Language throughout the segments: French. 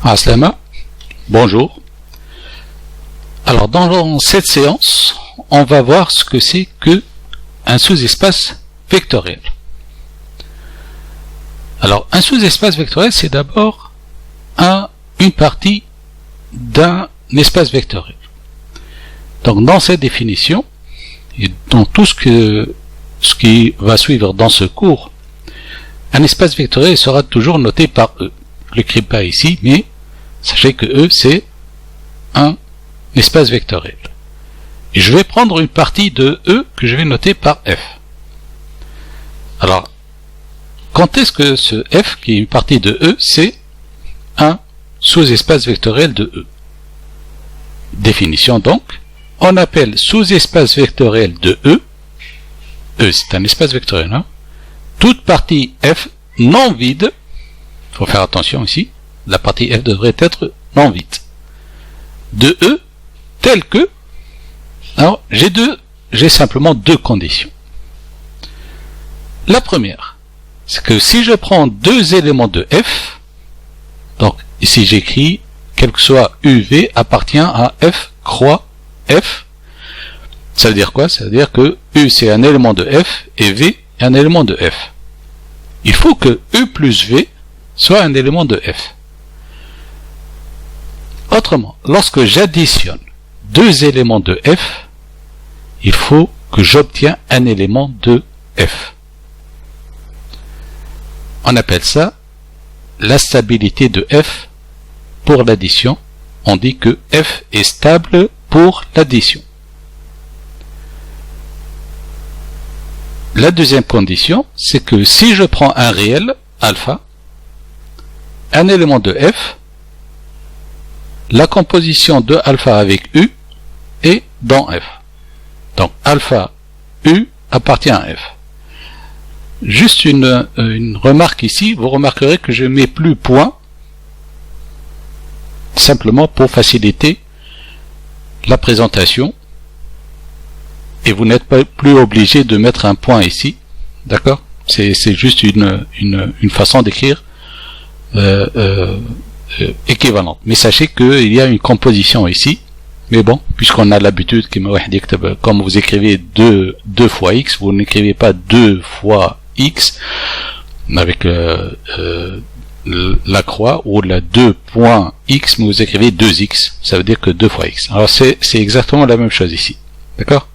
Aslama, bonjour. Alors dans cette séance, on va voir ce que c'est que un sous-espace vectoriel. Alors un sous-espace vectoriel, c'est d'abord une partie d'un espace vectoriel. Donc dans cette définition, et dans tout ce qui va suivre dans ce cours, un espace vectoriel sera toujours noté par E. Je ne l'écris pas ici, mais sachez que E, c'est un espace vectoriel. Et je vais prendre une partie de E que je vais noter par F. Alors, quand est-ce que ce F, qui est une partie de E, c'est un sous-espace vectoriel de E? Définition donc, on appelle sous-espace vectoriel de E, E c'est un espace vectoriel, hein, toute partie F non vide, il faut faire attention ici, la partie F devrait être non vide, de E tel que, alors j'ai simplement deux conditions. La première, c'est que si je prends deux éléments de F, donc ici j'écris, quel que soit UV appartient à F croix F, ça veut dire quoi? Ça veut dire que U c'est un élément de F et V est un élément de F. Il faut que U plus V soit un élément de F. Autrement, lorsque j'additionne deux éléments de F, il faut que j'obtienne un élément de F. On appelle ça la stabilité de F pour l'addition. On dit que F est stable pour l'addition. La deuxième condition, c'est que si je prends un réel, alpha, un élément de F, la composition de alpha avec U est dans F. Donc alpha U appartient à F. Juste une remarque ici, vous remarquerez que je ne mets plus point, simplement pour faciliter la présentation, et vous n'êtes pas plus obligé de mettre un point ici, d'accord? C'est juste une façon d'écrire équivalente. Mais sachez qu'il y a une composition ici, mais bon, puisqu'on a l'habitude, comme vous écrivez 2 fois x, vous n'écrivez pas 2 fois x avec la croix, ou la 2 points x, mais vous écrivez 2x, ça veut dire que 2 fois x. Alors c'est exactement la même chose ici, d'accord?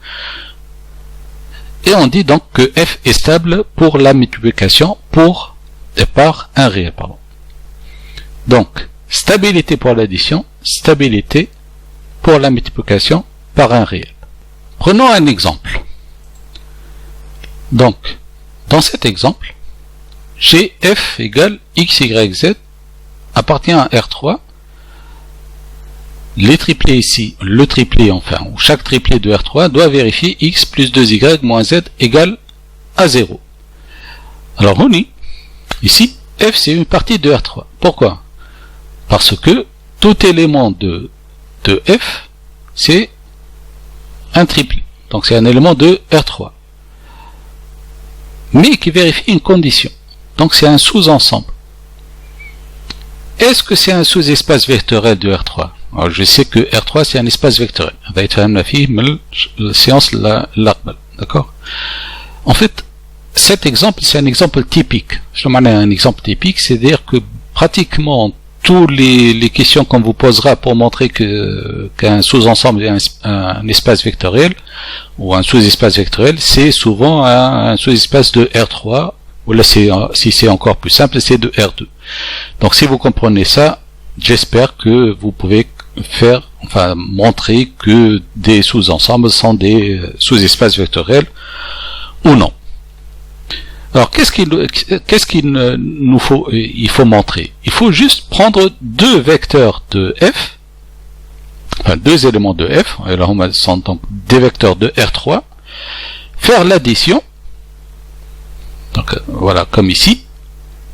Et on dit donc que f est stable pour la multiplication par un réel, pardon. Donc, stabilité pour l'addition, stabilité pour la multiplication par un réel. Prenons un exemple. Donc, dans cet exemple, j'ai f égale x, y, z appartient à R3. Les triplés ici, le triplé enfin, ou chaque triplé de R3 doit vérifier x plus 2y moins z égale à 0. Alors on dit, ici, f c'est une partie de R3. Pourquoi? Parce que tout élément de f, c'est un triplé. Donc c'est un élément de R3. Mais qui vérifie une condition. Donc c'est un sous-ensemble. Est-ce que c'est un sous-espace vectoriel de R3? Alors je sais que R3 c'est un espace vectoriel. D'accord? En fait, cet exemple c'est un exemple typique. Je demande un exemple typique, c'est-à-dire que pratiquement toutes les questions qu'on vous posera pour montrer qu'un sous-ensemble est un espace vectoriel ou un sous-espace vectoriel, c'est souvent un sous-espace de R3, ou là si c'est encore plus simple, c'est de R2. Donc si vous comprenez ça, j'espère que vous pouvez montrer que des sous-ensembles sont des sous-espaces vectoriels ou non. Alors, qu'est-ce qu'il nous faut, il faut montrer? Il faut juste prendre deux vecteurs de f, enfin deux éléments de f, alors on sont donc des vecteurs de R3, faire l'addition, donc voilà, comme ici,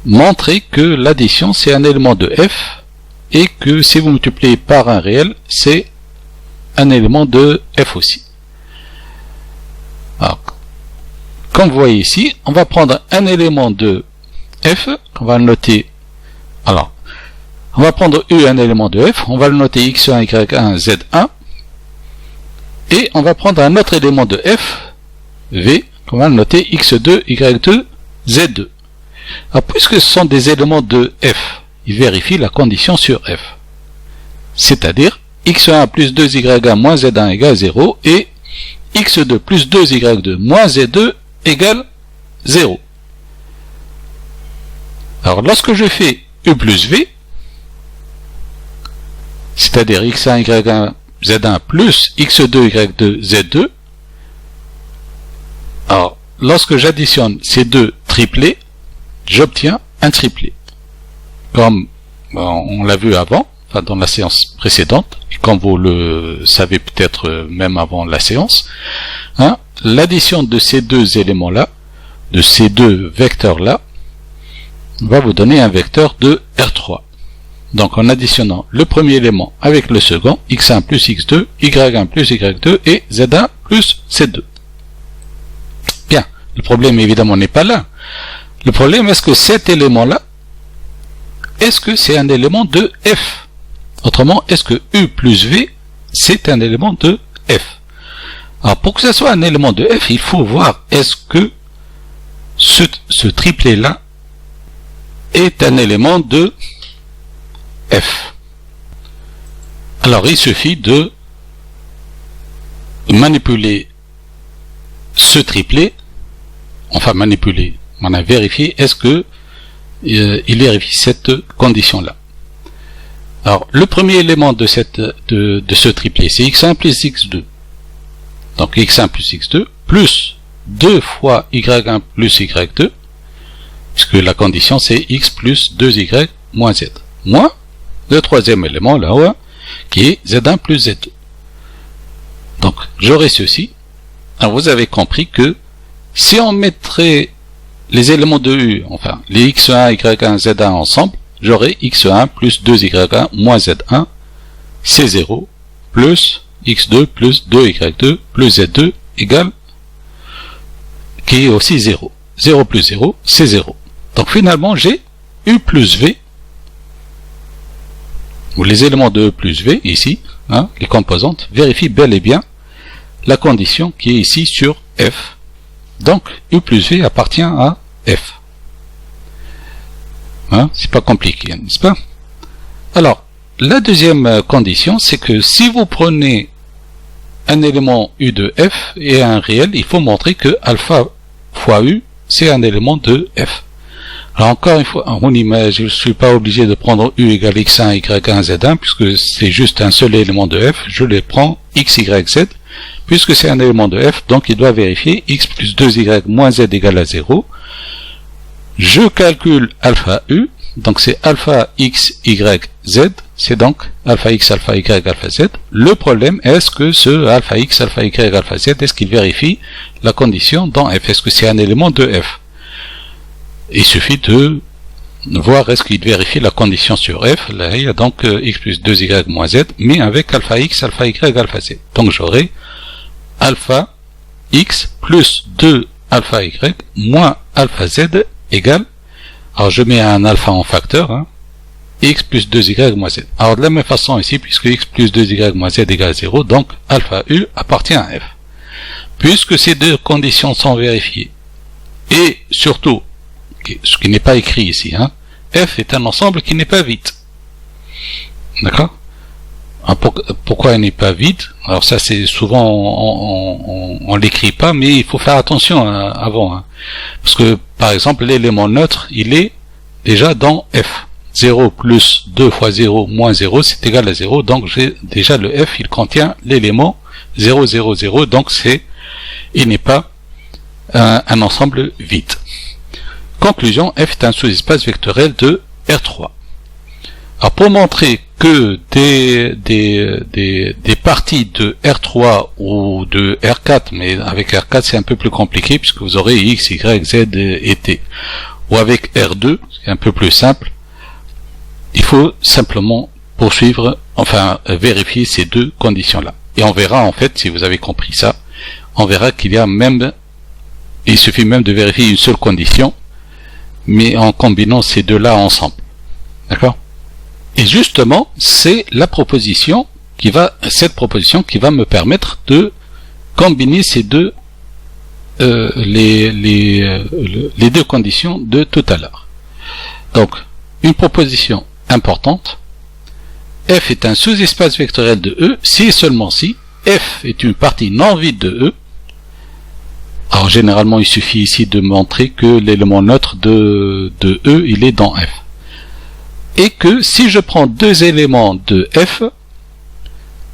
montrer que l'addition c'est un élément de f, et que si vous multipliez par un réel, c'est un élément de f aussi. Alors, comme vous voyez ici, on va prendre un élément de f, qu'on va noter. Alors, On va prendre U, un élément de F, on va le noter X1, Y1, Z1, et on va prendre un autre élément de F, V, qu'on va le noter X2, Y2, Z2. Alors, puisque ce sont des éléments de F, il vérifie la condition sur F. C'est-à-dire, X1 plus 2Y1 moins Z1 égale 0, et X2 plus 2Y2 moins Z2 égale 0. Alors, lorsque je fais U plus V, c'est-à-dire X1, Y1, Z1 plus X2, Y2, Z2, alors, lorsque j'additionne ces deux triplés, j'obtiens un triplet. Comme on l'a vu avant, enfin dans la séance précédente, et comme vous le savez peut-être même avant la séance, hein, l'addition de ces deux éléments-là, de ces deux vecteurs-là, va vous donner un vecteur de R3. Donc en additionnant le premier élément avec le second, X1 plus X2, Y1 plus Y2 et Z1 plus Z2. Bien, le problème évidemment n'est pas là. Le problème est-ce que cet élément-là, est-ce que c'est un élément de F? Autrement, est-ce que U plus V, c'est un élément de F? Alors pour que ce soit un élément de F, il faut voir est-ce que ce triplet-là est un élément de F. Alors il suffit de manipuler ce triplet, enfin manipuler, on a vérifié est-ce que il vérifie cette condition-là. Alors le premier élément de ce triplet, c'est X1 plus X2. Donc X1 plus X2 plus 2 fois Y1 plus Y2, puisque la condition c'est X plus 2Y moins Z, moins le troisième élément là-haut, qui est Z1 plus Z2. Donc, j'aurai ceci. Alors, vous avez compris que si on mettrait les éléments de U, enfin, les X1, Y1, Z1 ensemble, j'aurai X1 plus 2Y1 moins Z1, c'est 0, plus X2 plus 2Y2 plus Z2 égale, qui est aussi 0. 0 plus 0, c'est 0. Donc, finalement, j'ai U plus V, où les éléments de E plus V, ici, hein, les composantes, vérifient bel et bien la condition qui est ici sur F. Donc, U plus V appartient à F. Hein, c'est pas compliqué, n'est-ce pas? Alors, la deuxième condition, c'est que si vous prenez un élément U de F et un réel, il faut montrer que alpha fois U, c'est un élément de F. Alors encore une fois, je ne suis pas obligé de prendre U égale X1, Y1, Z1, puisque c'est juste un seul élément de F, je les prends X, Y, Z, puisque c'est un élément de F, donc il doit vérifier X plus 2Y moins Z égale à 0. Je calcule alpha U, donc c'est alpha X, Y, Z, c'est donc alpha X, alpha Y, alpha Z. Le problème, est-ce que ce alpha X, alpha Y, alpha Z, est-ce qu'il vérifie la condition dans F? Est-ce que c'est un élément de F? Il suffit de voir est-ce qu'il vérifie la condition sur F. Là, il y a donc X plus 2Y moins Z, mais avec alpha X, alpha Y, alpha Z. Donc j'aurai alpha X plus 2 alpha Y moins alpha Z égale, alors je mets un alpha en facteur, hein, X plus 2Y moins Z. Alors de la même façon ici, puisque X plus 2Y moins Z égale 0, donc alpha U appartient à F. Puisque ces deux conditions sont vérifiées, et surtout, ce qui n'est pas écrit ici, hein, F est un ensemble qui n'est pas vide. D'accord? Pourquoi il n'est pas vide? Alors ça c'est souvent on l'écrit pas, mais il faut faire attention avant, hein. Parce que par exemple l'élément neutre il est déjà dans F. 0 plus 2 fois 0 moins 0 c'est égal à 0, donc j'ai déjà le F, il contient l'élément 0, 0, 0, donc il n'est pas un ensemble vide. Conclusion, F est un sous-espace vectoriel de R3. Alors pour montrer que des parties de R3 ou de R4, mais avec R4 c'est un peu plus compliqué puisque vous aurez X, Y, Z et T, ou avec R2, c'est un peu plus simple, il faut simplement poursuivre, enfin vérifier ces deux conditions-là. Et on verra en fait, si vous avez compris ça, on verra qu'il y a même, il suffit même de vérifier une seule condition, mais en combinant ces deux-là ensemble. D'accord? Et justement, c'est cette proposition qui va me permettre de combiner ces deux, les deux conditions de tout à l'heure. Donc, une proposition importante, f est un sous-espace vectoriel de E si et seulement si f est une partie non vide de E. Alors généralement il suffit ici de montrer que l'élément neutre de E il est dans f. Et que si je prends deux éléments de f,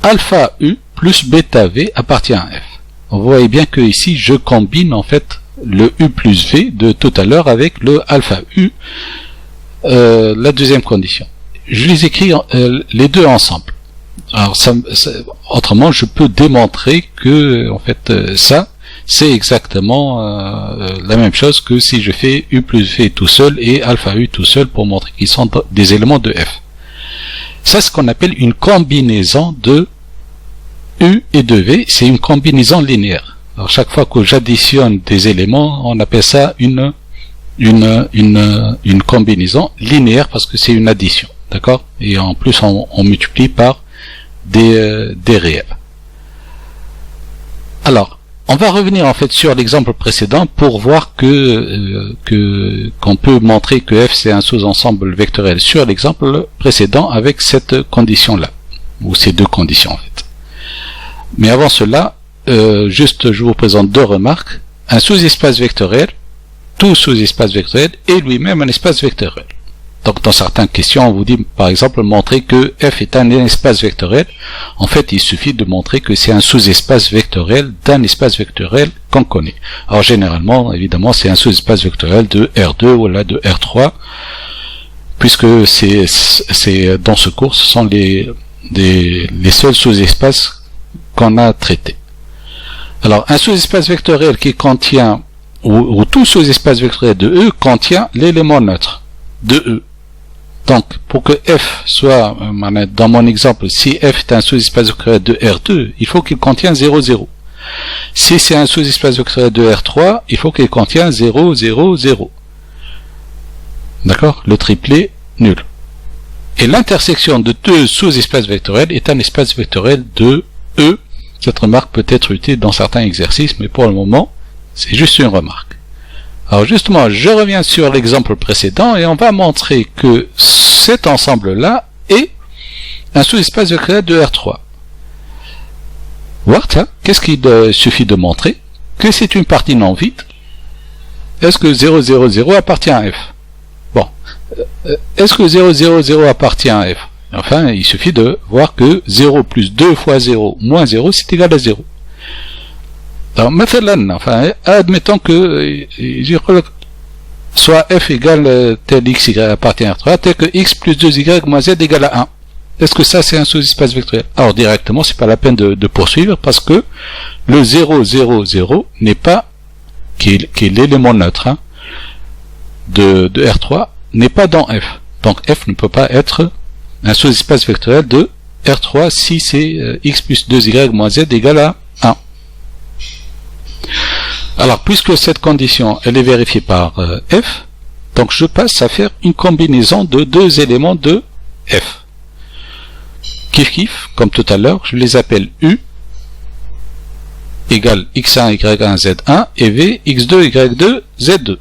alpha U plus bêta V appartient à f. Vous voyez bien que ici je combine en fait le U plus V de tout à l'heure avec le alpha U, la deuxième condition. Je les écris les deux ensemble. Alors autrement je peux démontrer que en fait ça c'est exactement la même chose que si je fais U plus V tout seul et alpha U tout seul pour montrer qu'ils sont des éléments de f. Ça c'est ce qu'on appelle une combinaison de U et de V, c'est une combinaison linéaire. Alors chaque fois que j'additionne des éléments, on appelle ça une combinaison linéaire parce que c'est une addition, d'accord? Et en plus on multiplie par des réels. Alors, on va revenir en fait sur l'exemple précédent pour voir qu'on peut montrer que f c'est un sous-ensemble vectoriel sur l'exemple précédent avec cette condition-là, ou ces deux conditions en fait. Mais avant cela, juste je vous présente deux remarques. Un sous-espace vectoriel, tout sous-espace vectoriel est lui-même un espace vectoriel. Donc dans certaines questions, on vous dit par exemple montrer que f est un espace vectoriel. En fait, il suffit de montrer que c'est un sous-espace vectoriel d'un espace vectoriel qu'on connaît. Alors généralement, évidemment, c'est un sous-espace vectoriel de R2 ou là de R3, puisque c'est dans ce cours, ce sont les seuls sous-espaces qu'on a traités. Alors un sous-espace vectoriel qui contient, ou tout sous-espace vectoriel de E contient l'élément neutre de E. Donc, pour que f soit, dans mon exemple, si f est un sous-espace vectoriel de R2, il faut qu'il contienne 0, 0. Si c'est un sous-espace vectoriel de R3, il faut qu'il contienne 0, 0, 0. D'accord? Le triplet nul. Et l'intersection de deux sous-espaces vectoriels est un espace vectoriel de E. Cette remarque peut être utile dans certains exercices, mais pour le moment, c'est juste une remarque. Alors justement, je reviens sur l'exemple précédent et on va montrer que cet ensemble-là est un sous-espace vectoriel de R3. Voir, tiens, qu'est-ce qu'il suffit de montrer? Que c'est une partie non vide. Est-ce que 0, 0, 0 appartient à f? Bon. Est-ce que 0, 0, 0 appartient à f? Enfin, il suffit de voir que 0 plus 2 fois 0 moins 0, c'est égal à 0. Alors, maintenant, enfin, admettons que soit f égale tel x y appartient à R3, tel que x plus 2y moins z égale à 1. Est-ce que ça c'est un sous-espace vectoriel? Alors directement, c'est pas la peine de poursuivre parce que le 0, 0, 0 n'est pas, qui est l'élément neutre hein, de R3, n'est pas dans f. Donc f ne peut pas être un sous-espace vectoriel de R3 si c'est x plus 2y moins z égale à 1. Alors, puisque cette condition, elle est vérifiée par f, donc je passe à faire une combinaison de deux éléments de f. Kiff kiff, comme tout à l'heure, je les appelle U égale x1, y1, z1 et v, x2, y2, z2.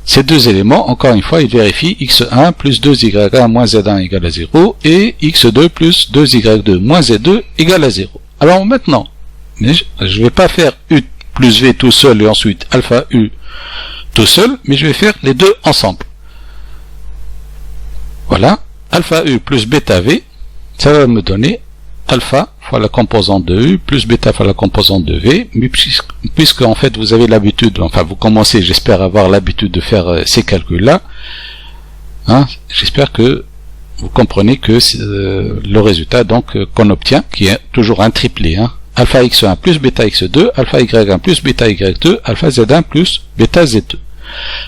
Ces deux éléments, encore une fois, ils vérifient x1 plus 2y1 moins z1 égale à 0 et x2 plus 2y2 moins z2 égale à 0. Alors maintenant, je ne vais pas faire U plus V tout seul et ensuite alpha U tout seul, mais je vais faire les deux ensemble. Voilà, alpha U plus bêta V, ça va me donner alpha fois la composante de U plus bêta fois la composante de V, mais puisque en fait vous avez l'habitude, enfin vous commencez, j'espère avoir l'habitude de faire ces calculs-là, hein, j'espère que vous comprenez que le résultat donc qu'on obtient, qui est toujours un triplé, hein, alpha x1 plus bêta x2, alpha y1 plus bêta y2, alpha z1 plus bêta z2.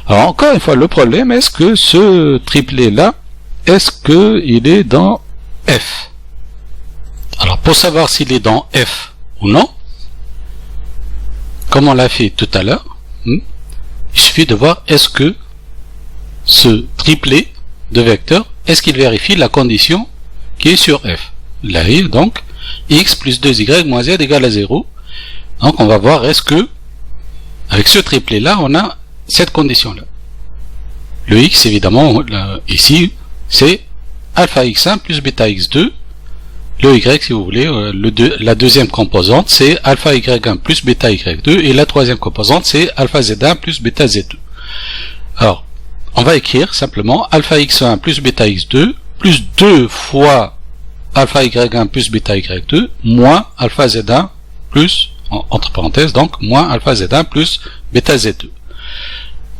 Alors encore une fois, le problème, est-ce que ce triplet-là, est-ce qu'il est dans f? Alors pour savoir s'il est dans f ou non, comme on l'a fait tout à l'heure, il suffit de voir est-ce que ce triplet de vecteurs est-ce qu'il vérifie la condition qui est sur f. Là, donc, x plus 2y moins z égale à 0. Donc, on va voir est-ce que, avec ce triplet-là, on a cette condition-là. Le x, évidemment, là, ici, c'est alpha x1 plus bêta x2. Le y, si vous voulez, la deuxième composante, c'est alpha y1 plus bêta y2. Et la troisième composante, c'est alpha z1 plus bêta z2. Alors, on va écrire simplement alpha x1 plus bêta x2 plus 2 fois alpha y1 plus bêta y2 moins alpha z1 plus, entre parenthèses, donc moins alpha z1 plus bêta z2.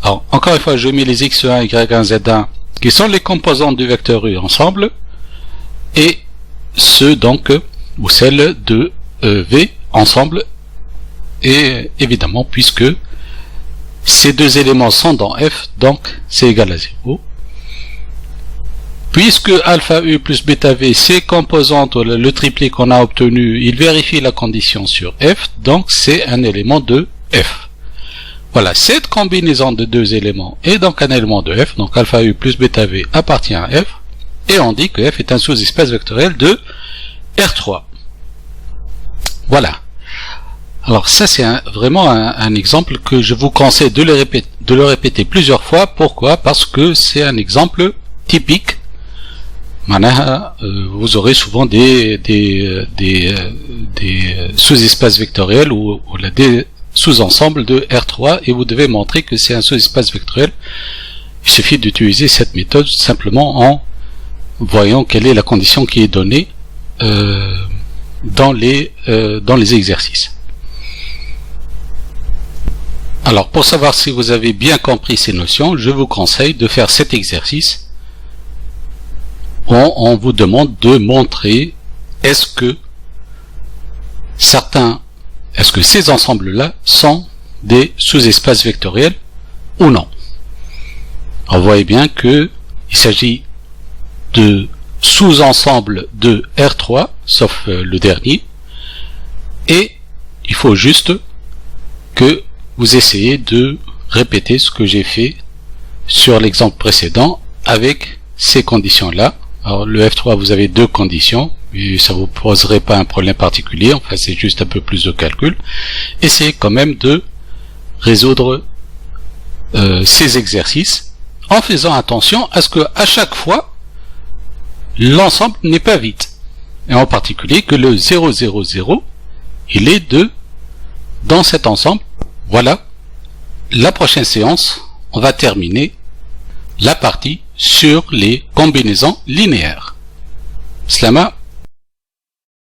Alors, encore une fois, je mets les x1, y1, z1 qui sont les composantes du vecteur u ensemble et ceux donc, ou celles de v ensemble, et évidemment, puisque ces deux éléments sont dans f, donc c'est égal à 0. Puisque alpha u plus bêta v, ces composantes, le triplet qu'on a obtenu, il vérifie la condition sur f, donc c'est un élément de f. Voilà, cette combinaison de deux éléments est donc un élément de f, donc alpha u plus bêta v appartient à f, et on dit que f est un sous-espace vectoriel de R3. Voilà. Alors ça c'est vraiment un exemple que je vous conseille de le répéter plusieurs fois. Pourquoi? Parce que c'est un exemple typique. Vous aurez souvent des sous-espaces vectoriels ou des sous-ensembles de R3 et vous devez montrer que c'est un sous-espace vectoriel. Il suffit d'utiliser cette méthode simplement en voyant quelle est la condition qui est donnée dans les exercices. Alors, pour savoir si vous avez bien compris ces notions, je vous conseille de faire cet exercice où on vous demande de montrer est-ce que ces ensembles-là sont des sous-espaces vectoriels ou non. Alors, vous voyez bien que il s'agit de sous-ensembles de R3, sauf le dernier, et il faut juste que vous essayez de répéter ce que j'ai fait sur l'exemple précédent avec ces conditions-là. Alors le F3, vous avez deux conditions, et ça vous poserait pas un problème particulier, enfin c'est juste un peu plus de calcul. Essayez quand même de résoudre ces exercices en faisant attention à ce que à chaque fois l'ensemble n'est pas vide, et en particulier que le 0, 0, 0 il est dans cet ensemble. Voilà, la prochaine séance, on va terminer la partie sur les combinaisons linéaires. Slama.